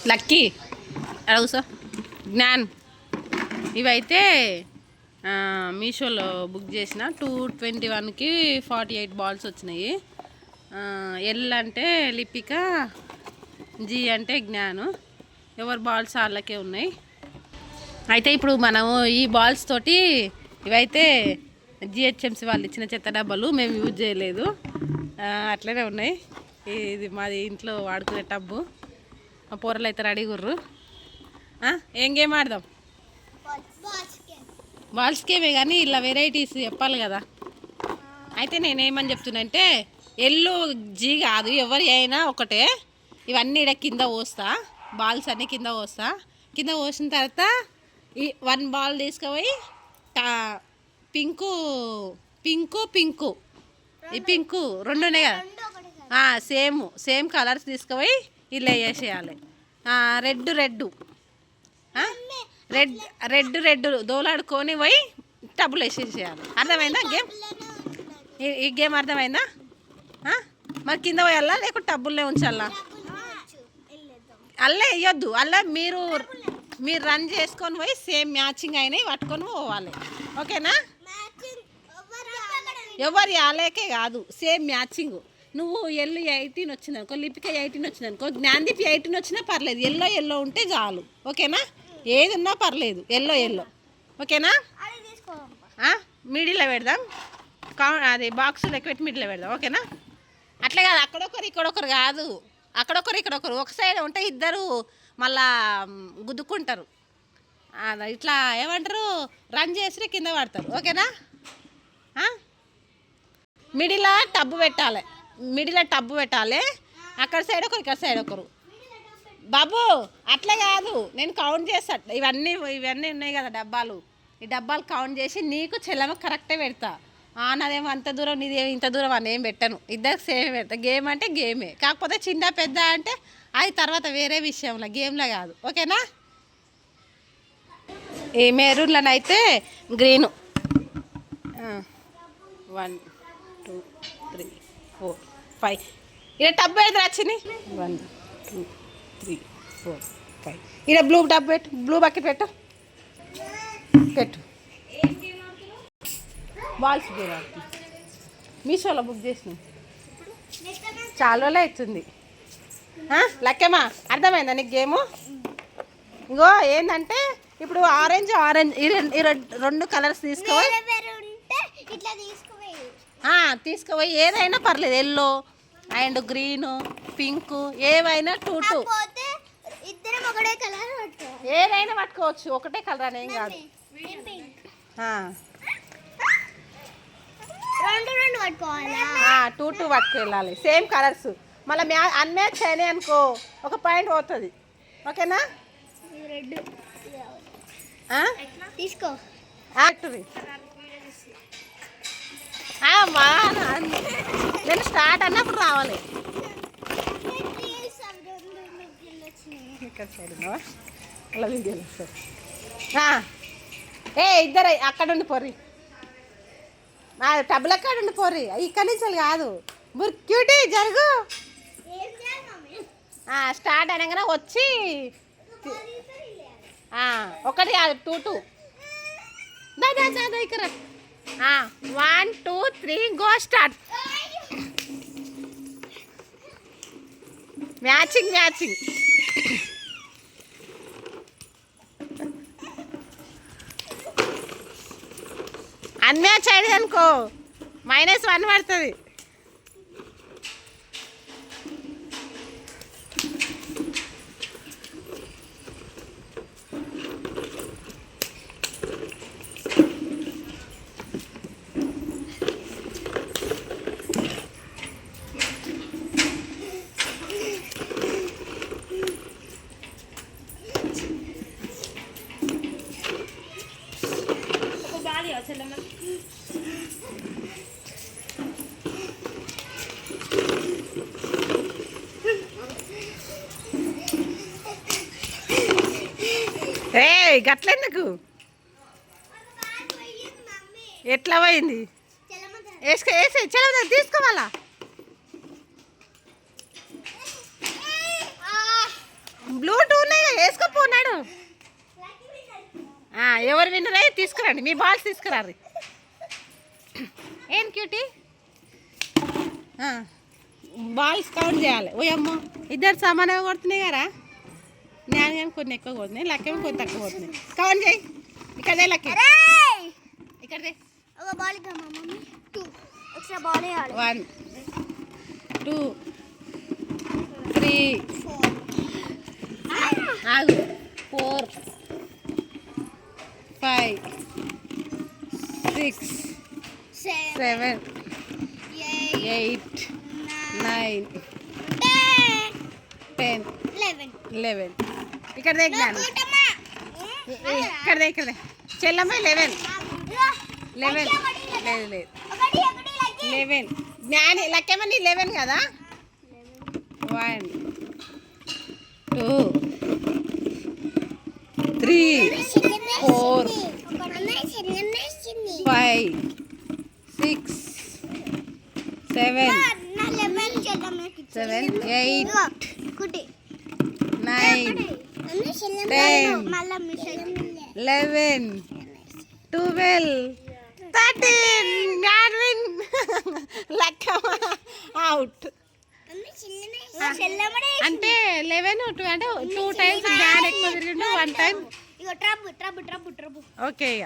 Lucky అడుగుసా Gyan ఇవైతే మీషోలో book చేసిన 221కి 48 బాల్స్ వచ్చినాయి. ఎల్ అంటే లిపిక, జీ అంటే జ్ఞాను. ఎవరి బాల్స్ వాళ్ళకే ఉన్నాయి. అయితే ఇప్పుడు మనము ఈ బాల్స్ తోటి ఇవైతే జిహెచ్ఎంసీ వాళ్ళు ఇచ్చిన చెత్త డబ్బాలు మేము యూజ్ చేయలేదు, అట్లనే ఉన్నాయి. ఇది మాది ఇంట్లో వాడుకునే టబ్బు. మా పోరలు అయితే రెడీ గుర్రు. ఏం గేమ్ ఆడదాం? బాల్స్ గేమే, కానీ ఇలా వెరైటీస్ చెప్పాలి కదా. అయితే నేనేమని చెప్తున్నా అంటే ఎల్లు జీ కాదు, ఎవరి అయినా ఒకటే. ఇవన్నీ ఇక్కడ కింద పోస్తా, బాల్స్ అన్నీ కింద పోస్తా. కింద పోసిన తర్వాత ఈ 1 బాల్ తీసుకుపోయి పింకు పింకు పింకు ఈ పింకు 2 ఉన్నాయి కదా, సేమ్ కలర్స్ తీసుకుపోయి ఇలా వేసేయాలి. Red red red red red దోలాడుకొని పోయి టబ్బులు వేసేసేయాలి. అర్థమైందా గేమ్? ఈ గేమ్ అర్థమైందా? మరి కింద పోయాలా లేకుంటే టబ్బుల్నే ఉంచాలా? అల్లే వేయొద్దు, అలా మీరు రన్ చేసుకొని పోయి సేమ్ మ్యాచింగ్ అయినవి పట్టుకొని పోవాలి. ఓకేనా? ఎవరు ఆలేకే కాదు, సేమ్ మ్యాచింగ్. నువ్వు ఎల్లు 18 వచ్చిందనుకో, లిపిక 18 వచ్చిందనుకో, జ్ఞాన్దీప్ 18 వచ్చినా పర్లేదు, ఎల్లో ఉంటే చాలు. ఓకేనా? ఏది ఉన్నా పర్లేదు, ఎల్లో. ఓకేనా? మిడిల్లో పెడదాం, అది బాక్స్ లెక్క పెట్టి మిడిల్లో పెడదాం. ఓకేనా? అట్లే కాదు, అక్కడొకరు ఇక్కడొకరు కాదు, అక్కడొకరు ఇక్కడొకరు. ఒక సైడ్ ఉంటే ఇద్దరు మళ్ళా గుద్దుకుంటారు. ఇట్లా ఏమంటారు, రన్ చేసి కింద పడతారు. ఓకేనా? మిడిల్లో టబ్బు పెట్టాలి. అక్కడ సైడ్ ఒకరు, ఇక్కడ సైడ్ ఒకరు. బాబు అట్లా కాదు, నేను కౌంట్ చేస్తా. ఇవన్నీ ఉన్నాయి కదా డబ్బాలు, ఈ డబ్బాలు కౌంట్ చేసి నీకు చెల్లెమ కరెక్టే పెడతా. నాదేమో అంత దూరం, నీదేమో ఇంత దూరం అని ఏం పెట్టను, ఇద్దరికి సేమ్ పెడతా. గేమ్ అంటే గేమే, కాకపోతే చిన్న పెద్ద అంటే అది తర్వాత వేరే విషయంలో, గేమ్లో కాదు. ఓకేనా? ఈ మెరూన్లనైతే గ్రీను 1 2 3 4 5. ఇలా టబ్బు పెడతా వచ్చింది. 1 2 3 4 5. ఇలా బ్లూ టబ్బు పెట్టు, బ్లూ బకెట్ పెట్టు. బాల్స్ గేమ్ ఆడుతుంది. మీషోలో బుక్ చేసినాం, చాలా రోజులే అవుతుంది. లక్కేమా అర్థమైందా నీకు గేము? ఇంకో ఏంటంటే ఇప్పుడు ఆరెంజ్ ఈ 2 కలర్స్ తీసుకుపోయి ఏదైనా పర్లేదు, ఎల్లో అండ్ గ్రీను పింకు ఏవైనా 2 ఏదైనా పట్టుకోవచ్చు, ఒకటే కలర్ అని ఏం కాదు. 2 పట్టుకెళ్ళాలి, సేమ్ కలర్స్. మళ్ళీ అన్మ్యాచ్ అయినాయి అనుకో, ఒక పాయింట్ పోతుంది. ఓకేనా? తీసుకో. నేను స్టార్ట్ అన్నప్పుడు రావాలి. అలా వీడియోలు ఇద్దరు అక్కడ ఉండి పోర్రి, టబ్బులు అక్కడ ఉండి పోర్రి, ఇక్కడి నుంచి కాదు. క్యూటీ జరుగు. స్టార్ట్ అనగానే వచ్చి ఒకటి కాదు 2 ఇక్కడ 1 2 3 గో స్టార్ట్. మ్యాచింగ్ అన్మ్యాచ్ అయింది అనుకో -1 పడుతుంది. గట్లెందుకు, ఎట్లా పోయింది? వేసే చలవ తీసుకోవాలా? బ్లూటూత్ వేసుకోపోన్నాడు. ఎవరు విన్నరే తీసుకురండి, మీ బాల్స్ తీసుకురారు. ఏం క్యూటీ, బాల్స్ కౌంట్ చేయాలి. ఓ అమ్మ, ఇద్దరు సమానంగా కొడుతున్నాయి కదా. నేను కానీ కొన్ని ఎక్కువ కొడుతున్నాయి, లక్కేమో కొన్ని తక్కువ కొడుతున్నాయి. కౌంట్ చేయి. ఇక్కడే లక్కే, ఇక్కడే 1 2 3 4 5 6 7 8 9 10 11. ఇక్కడ జ్ఞానం, ఇక్కడ చెల్లమ్మ 11 లేదు 11 జ్ఞాని లక్కేమని 11 కదా. 1 2 3 4 5 6 7 8 9 10 11 12 13. జ్ఞాన్విన్ లక్కమ్మ అవుట్. అంటే 11 2 అంటే 2 టైమ్స్ జ్ఞాన్ ఎక్కువ తిరిగిండు, 1 టైం. ఓకే ఇక